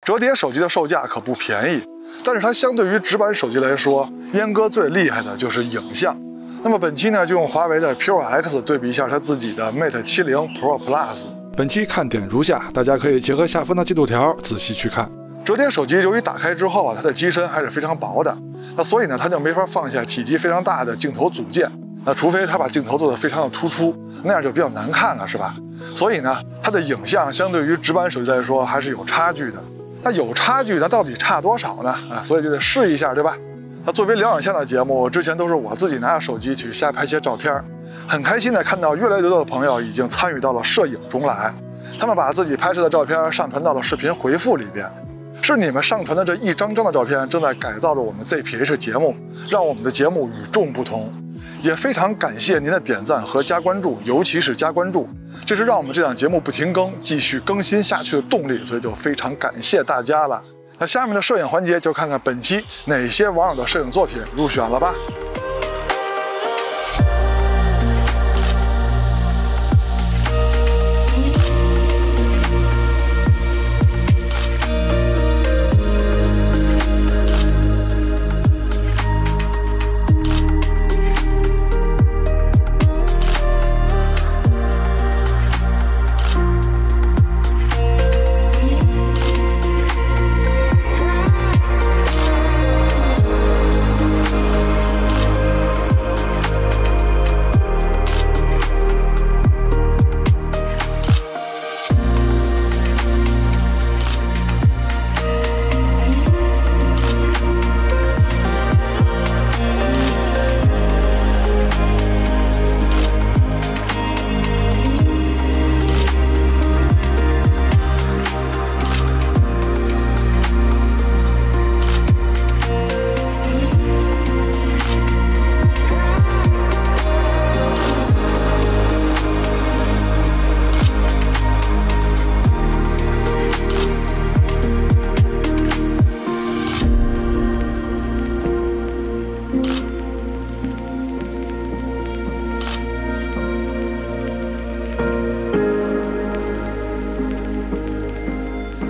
折叠手机的售价可不便宜，但是它相对于直板手机来说，阉割最厉害的就是影像。那么本期呢，就用华为的 Pure X 对比一下它自己的 Mate 70 Pro Plus。本期看点如下，大家可以结合下方的进度条仔细去看。折叠手机由于打开之后啊，它的机身还是非常薄的，那所以呢，它就没法放下体积非常大的镜头组件。那除非它把镜头做得非常的突出，那样就比较难看了，是吧？所以呢，它的影像相对于直板手机来说还是有差距的。那有差距，那到底差多少呢？所以就得试一下，对吧？那作为疗养向的节目，之前都是我自己拿着手机去瞎拍些照片，很开心的看到越来越多的朋友已经参与到了摄影中来，他们把自己拍摄的照片上传到了视频回复里边。是你们上传的这一张张的照片，正在改造着我们 ZPH 节目，让我们的节目与众不同。也非常感谢您的点赞和加关注，尤其是加关注，这是让我们这档节目不停更、继续更新下去的动力，所以就非常感谢大家了。那下面的摄影环节，就看看本期哪些网友的摄影作品入选了吧。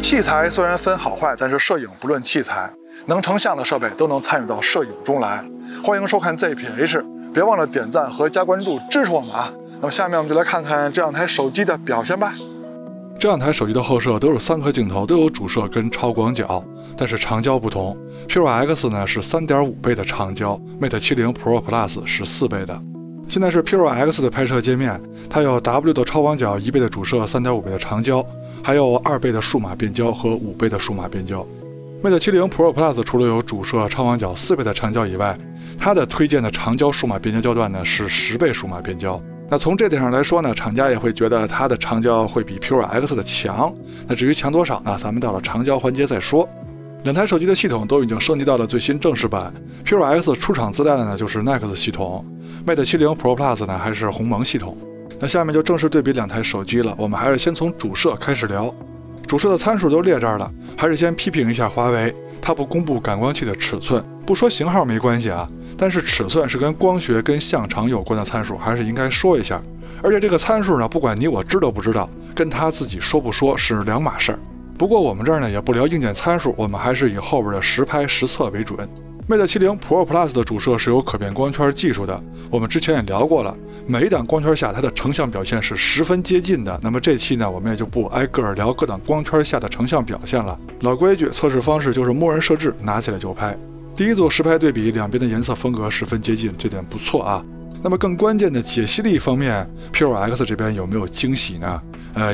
器材虽然分好坏，但是摄影不论器材，能成像的设备都能参与到摄影中来。欢迎收看 ZPH， 别忘了点赞和加关注支持我们啊！那么下面我们就来看看这两台手机的表现吧。这两台手机的后摄都是3颗镜头，都有主摄跟超广角，但是长焦不同。Pure X 呢是 3.5 倍的长焦 ，Mate 70 Pro Plus 是4倍的。现在是 Pure X 的拍摄界面，它有 W 的超广角、1倍的主摄、3.5 倍的长焦，还有2倍的数码变焦和5倍的数码变焦。Mate 70 Pro Plus 除了有主摄、超广角、4倍的长焦以外，它的推荐的长焦数码变焦焦段呢是10倍数码变焦。那从这点上来说呢，厂家也会觉得它的长焦会比 Pure X 的强。那至于强多少呢？咱们到了长焦环节再说。两台手机的系统都已经升级到了最新正式版。Pure X 出厂自带的呢就是 Nex 系统，Mate 70 Pro Plus 呢还是鸿蒙系统。那下面就正式对比两台手机了。我们还是先从主摄开始聊。主摄的参数都列这儿了，还是先批评一下华为，它不公布感光器的尺寸。不说型号没关系啊，但是尺寸是跟光学跟像长有关的参数，还是应该说一下。而且这个参数呢，不管你我知道不知道，跟他自己说不说是两码事儿。不过我们这儿呢也不聊硬件参数，我们还是以后边的实拍实测为准。Mate 70 Pro Plus 的主摄是有可变光圈技术的，我们之前也聊过了，每一档光圈下它的成像表现是十分接近的。那么这期呢，我们也就不挨个聊各档光圈下的成像表现了。老规矩，测试方式就是默认设置，拿起来就拍。第一组实拍对比，两边的颜色风格十分接近，这点不错啊。那么更关键的解析力方面 ，Pure X 这边有没有惊喜呢？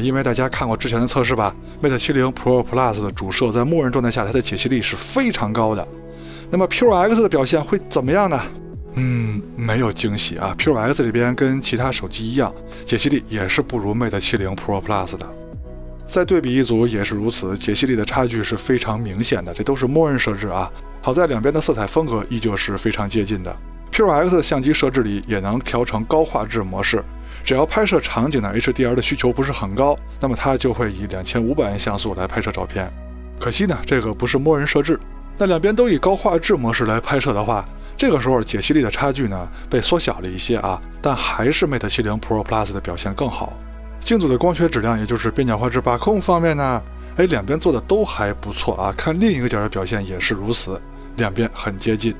因为大家看过之前的测试吧 ，Mate 70 Pro Plus 的主摄在默认状态下，它的解析力是非常高的。那么 Pure X 的表现会怎么样呢？没有惊喜啊。Pure X 这边跟其他手机一样，解析力也是不如 Mate 70 Pro Plus 的。再对比一组也是如此，解析力的差距是非常明显的，这都是默认设置啊。好在两边的色彩风格依旧是非常接近的。Pure X 的相机设置里也能调成高画质模式，只要拍摄场景的 HDR 的需求不是很高，那么它就会以2500像素来拍摄照片。可惜呢，这个不是默认设置。那两边都以高画质模式来拍摄的话，这个时候解析力的差距呢被缩小了一些啊，但还是 Mate 70 Pro Plus 的表现更好。镜组的光学质量，也就是边角画质把控方面呢，两边做的都还不错啊。看另一个角的表现也是如此，两边很接近。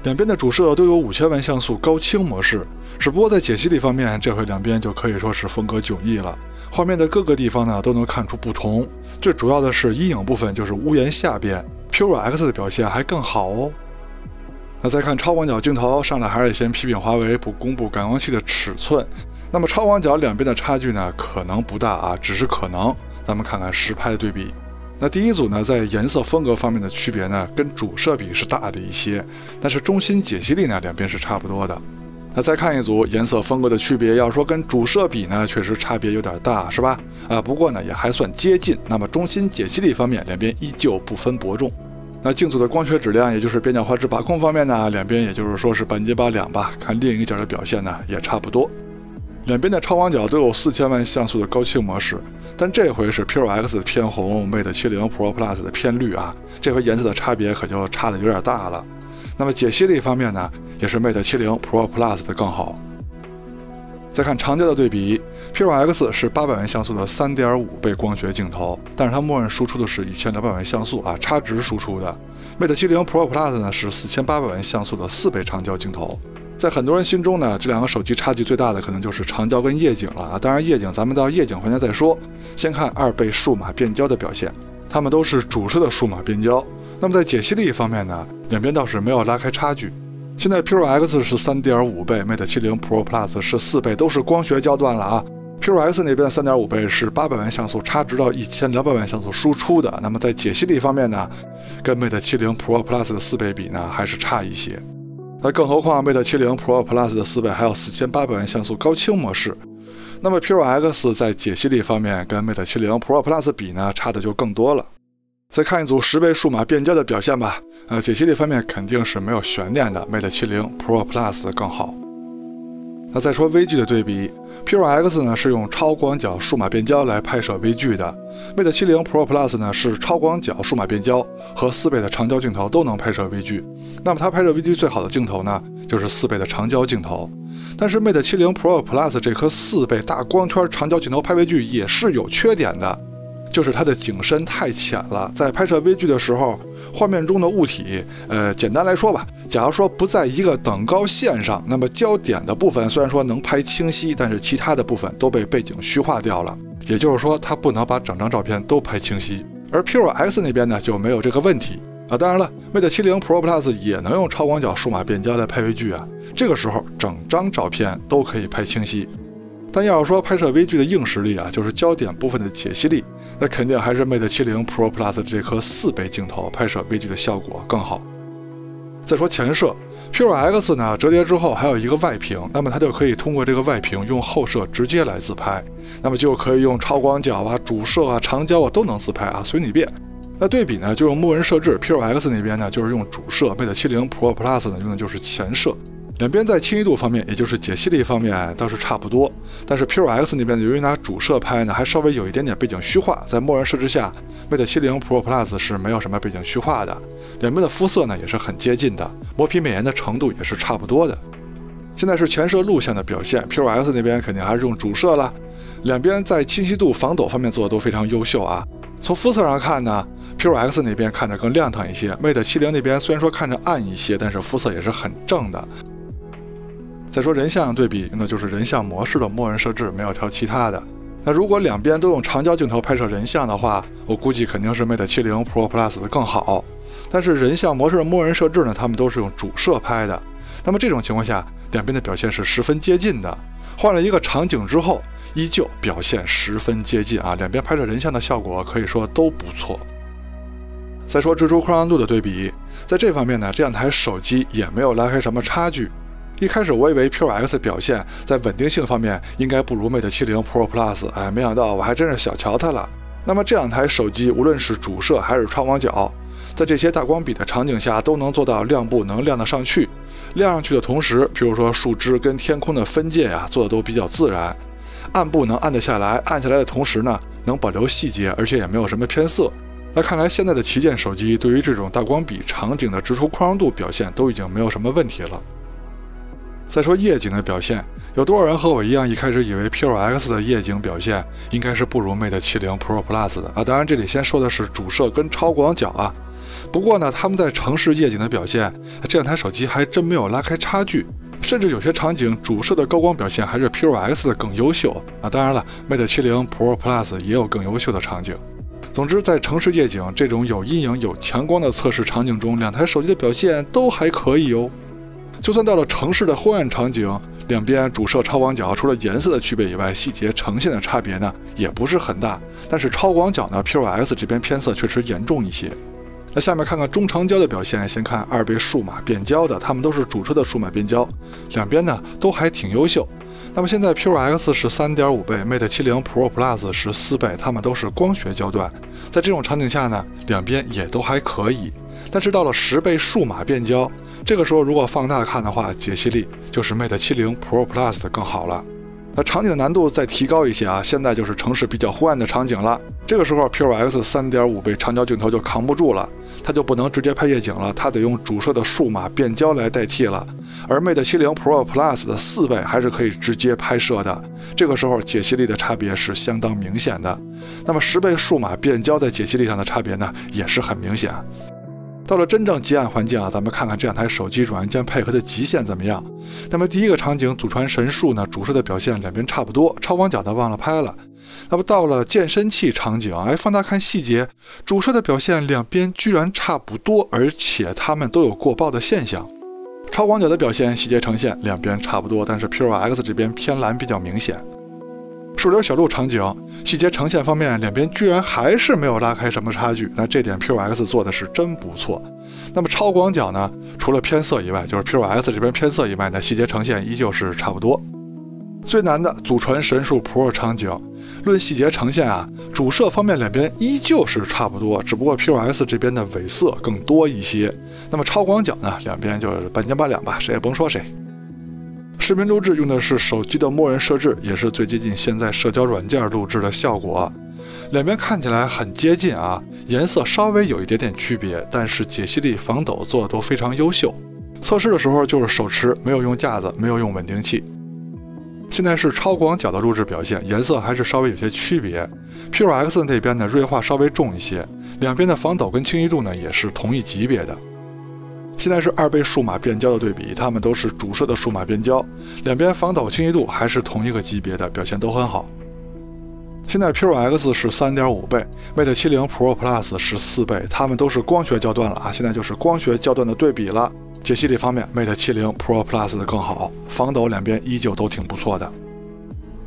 两边的主摄都有5000万像素高清模式，只不过在解析力方面，这回两边就可以说是风格迥异了。画面的各个地方呢都能看出不同，最主要的是阴影部分，就是屋檐下边 Pure X 的表现还更好哦。那再看超广角镜头，上来还是先批评华为不公布感光器的尺寸。那么超广角两边的差距呢，可能不大啊，只是可能。咱们看看实拍的对比。那第一组呢，在颜色风格方面的区别呢，跟主摄比是大的一些，但是中心解析力呢，两边是差不多的。那再看一组颜色风格的区别，要说跟主摄比呢，确实差别有点大，是吧？不过呢，也还算接近。那么中心解析力方面，两边依旧不分伯仲。那镜组的光学质量，也就是边角画质把控方面呢，两边也就是说是半斤八两吧。看另一个角的表现呢，也差不多。两边的超广角都有4000万像素的高清模式，但这回是 Pure X 偏红，Mate 70 Pro Plus 的偏绿啊，这回颜色的差别可就差的有点大了。那么解析力方面呢，也是 Mate 70 Pro Plus 的更好。再看长焦的对比 ，Pure X 是800万像素的3.5倍光学镜头，但是它默认输出的是1200万像素啊，差值输出的。Mate 70 Pro Plus 呢是4800万像素的4倍长焦镜头。在很多人心中呢，这两个手机差距最大的可能就是长焦跟夜景了啊。当然夜景咱们到夜景环节再说，先看2倍数码变焦的表现，它们都是主摄的数码变焦。那么在解析力方面呢，两边倒是没有拉开差距。现在 Pure X 是3.5倍，Mate 70 Pro Plus 是4倍，都是光学焦段了啊。Pure X 那边3.5倍是800万像素差值到1200万像素输出的。那么在解析力方面呢，跟 Mate 70 Pro Plus 的4倍比呢，还是差一些。那更何况 Mate 70 Pro Plus 的4倍还有4800万像素高清模式，那么 Pure X 在解析力方面跟 Mate 70 Pro Plus 比呢，差的就更多了。再看一组10倍数码变焦的表现吧，解析力方面肯定是没有悬念的， Mate 70 Pro Plus 的更好。那再说微距的对比 ，Pure X 呢是用超广角数码变焦来拍摄微距的 ，Mate 70 Pro Plus 呢是超广角数码变焦和4倍的长焦镜头都能拍摄微距。那么它拍摄微距最好的镜头呢，就是4倍的长焦镜头。但是 Mate 70 Pro Plus 这颗4倍大光圈长焦镜头拍微距也是有缺点的，就是它的景深太浅了，在拍摄微距的时候，画面中的物体，简单来说吧，假如说不在一个等高线上，那么焦点的部分虽然说能拍清晰，但是其他的部分都被背景虚化掉了，也就是说它不能把整张照片都拍清晰。而 Pure X 那边呢就没有这个问题啊。当然了 ，Mate 70 Pro Plus 也能用超广角数码变焦来拍微距啊，这个时候整张照片都可以拍清晰。但要是说拍摄微距的硬实力啊，就是焦点部分的解析力，那肯定还是 Mate 70 Pro Plus 这颗4倍镜头拍摄微距的效果更好。再说前摄 ，Pure X 呢折叠之后还有一个外屏，那么它就可以通过这个外屏用后摄直接来自拍，那么就可以用超广角啊、主摄啊、长焦啊都能自拍啊，随你便。那对比呢，就用默认设置 ，Pure X 那边呢就是用主摄 ，Mate 70 Pro Plus 呢用的就是前摄。两边在清晰度方面，也就是解析力方面倒是差不多，但是 Pure X 那边由于拿主摄拍呢，还稍微有一点点背景虚化，在默认设置下 ，Mate 70 Pro Plus 是没有什么背景虚化的。两边的肤色呢也是很接近的，磨皮美颜的程度也是差不多的。现在是前摄录像的表现 ，Pure X 那边肯定还是用主摄了。两边在清晰度、防抖方面做的都非常优秀啊。从肤色上看呢，Pure X 那边看着更亮堂一些 ，Mate 70那边虽然说看着暗一些，但是肤色也是很正的。再说人像对比，用的就是人像模式的默认设置，没有调其他的。那如果两边都用长焦镜头拍摄人像的话，我估计肯定是 Mate 70 Pro Plus 的更好。但是人像模式的默认设置呢，他们都是用主摄拍的。那么这种情况下，两边的表现是十分接近的。换了一个场景之后，依旧表现十分接近啊，两边拍摄人像的效果可以说都不错。再说蜘蛛宽容度的对比，在这方面呢，这两台手机也没有拉开什么差距。一开始我以为 Pure X 表现在稳定性方面应该不如 Mate 70 Pro Plus， 没想到我还真是小瞧它了。那么这两台手机无论是主摄还是超广角，在这些大光比的场景下都能做到亮部能亮得上去，亮上去的同时，比如说树枝跟天空的分界呀，做的都比较自然。暗部能暗得下来，暗下来的同时呢，能保留细节，而且也没有什么偏色。那看来现在的旗舰手机对于这种大光比场景的直出宽容度表现都已经没有什么问题了。再说夜景的表现，有多少人和我一样，一开始以为 P5X 的夜景表现应该是不如 Mate 70 Pro Plus 的啊？当然，这里先说的是主摄跟超广角啊。不过呢，他们在城市夜景的表现，这两台手机还真没有拉开差距，甚至有些场景主摄的高光表现还是 P5X 的更优秀啊。当然了 ，Mate 70 Pro Plus 也有更优秀的场景。总之，在城市夜景这种有阴影、有强光的测试场景中，两台手机的表现都还可以哦。就算到了城市的昏暗场景，两边主摄超广角除了颜色的区别以外，细节呈现的差别呢也不是很大。但是超广角呢 ，P5X 这边偏色确实严重一些。那下面看看中长焦的表现，先看2倍数码变焦的，它们都是主摄的数码变焦，两边呢都还挺优秀。那么现在 P5X 是 3.5 倍 ，Mate 70 Pro Plus 是4倍，它们都是光学焦段。在这种场景下呢，两边也都还可以。但是到了10倍数码变焦，这个时候如果放大看的话，解析力就是 Mate 70 Pro Plus 的更好了。那场景的难度再提高一些啊，现在就是城市比较昏暗的场景了。这个时候 P5X 3.5 倍长焦镜头就扛不住了，它就不能直接拍夜景了，它得用主摄的数码变焦来代替了。而 Mate 70 Pro Plus 的4倍还是可以直接拍摄的，这个时候解析力的差别是相当明显的。那么10倍数码变焦在解析力上的差别呢，也是很明显。到了真正极暗环境啊，咱们看看这两台手机软件配合的极限怎么样。那么第一个场景祖传神树呢，主摄的表现两边差不多，超广角的忘了拍了。那么到了健身器场景，放大看细节，主摄的表现两边居然差不多，而且它们都有过曝的现象。超广角的表现细节呈现两边差不多，但是 P5X 这边偏蓝比较明显。树林小路场景细节呈现方面，两边居然还是没有拉开什么差距，那这点 P5X 做的是真不错。那么超广角呢，除了偏色以外，就是 P5X 这边偏色以外呢，细节呈现依旧是差不多。最难的祖传神树 Pro 场景，论细节呈现啊，主摄方面两边依旧是差不多，只不过 P5X 这边的伪色更多一些。那么超广角呢，两边就是半斤八两吧，谁也甭说谁。视频录制用的是手机的默认设置，也是最接近现在社交软件录制的效果。两边看起来很接近啊，颜色稍微有一点点区别，但是解析力、防抖做的都非常优秀。测试的时候就是手持，没有用架子，没有用稳定器。现在是超广角的录制表现，颜色还是稍微有些区别。P5X 那边呢锐化稍微重一些，两边的防抖跟清晰度呢也是同一级别的。现在是2倍数码变焦的对比，它们都是主摄的数码变焦，两边防抖清晰度还是同一个级别的，表现都很好。现在 P5X 是 3.5 倍 ，Mate 70 Pro Plus 是4倍，它们都是光学焦段了啊，现在就是光学焦段的对比了。解析力方面 ，Mate 70 Pro Plus 的更好，防抖两边依旧都挺不错的。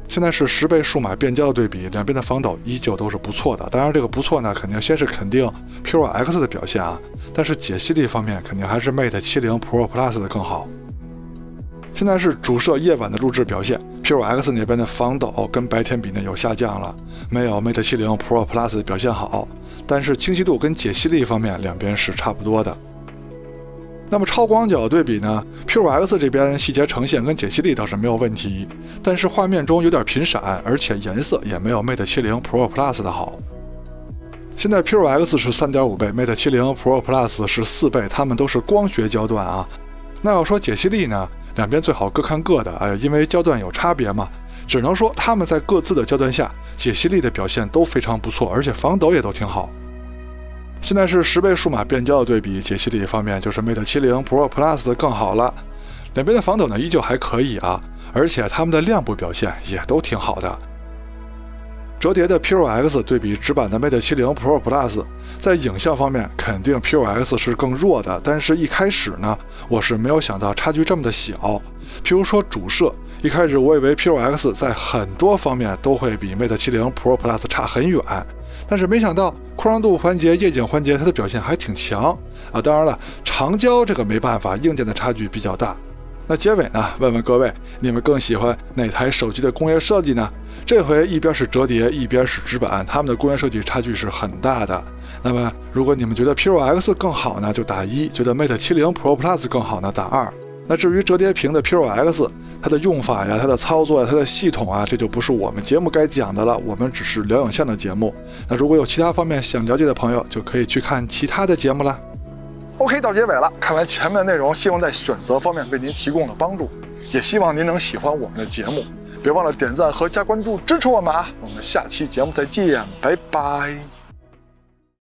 现在是10倍数码变焦的对比，两边的防抖依旧都是不错的。当然，这个不错呢，肯定先是肯定 P5X 的表现啊，但是解析力方面肯定还是 Mate 70 Pro Plus 的更好。现在是主摄夜晚的录制表现 ，P5X 那边的防抖跟白天比呢有下降了，没有 Mate 70 Pro Plus 的表现好，但是清晰度跟解析力方面两边是差不多的。那么超广角对比呢 ，P5X 这边细节呈现跟解析力倒是没有问题，但是画面中有点频闪，而且颜色也没有 Mate 70 Pro Plus 的好。现在 P5X 是 3.5 倍 ，Mate 70 Pro Plus 是4倍，它们都是光学焦段啊。那要说解析力呢，两边最好各看各的，因为焦段有差别嘛，只能说他们在各自的焦段下，解析力的表现都非常不错，而且防抖也都挺好。现在是10倍数码变焦的对比，解析力方面就是 Mate 70 Pro Plus 的更好了，两边的防抖呢依旧还可以啊，而且它们的亮部表现也都挺好的。折叠的 P5X 对比直板的 Mate 70 Pro Plus， 在影像方面肯定 P5X 是更弱的，但是一开始呢，我是没有想到差距这么的小。譬如说主摄，一开始我以为 P5X 在很多方面都会比 Mate 70 Pro Plus 差很远，但是没想到扩张度环节、夜景环节它的表现还挺强啊。当然了，长焦这个没办法，硬件的差距比较大。那结尾呢，问问各位，你们更喜欢哪台手机的工业设计呢？这回一边是折叠，一边是直板，它们的工业设计差距是很大的。那么如果你们觉得 P5X 更好呢，就打1；觉得 Mate 70 Pro Plus 更好呢，打2。那至于折叠屏的 P5X， 它的用法呀、它的操作呀、它的系统啊，这就不是我们节目该讲的了，我们只是聊影像的节目。那如果有其他方面想了解的朋友，就可以去看其他的节目了。OK， 到结尾了，看完前面的内容，希望在选择方面为您提供了帮助。也希望您能喜欢我们的节目，别忘了点赞和加关注支持我们啊！我们下期节目再见，拜拜。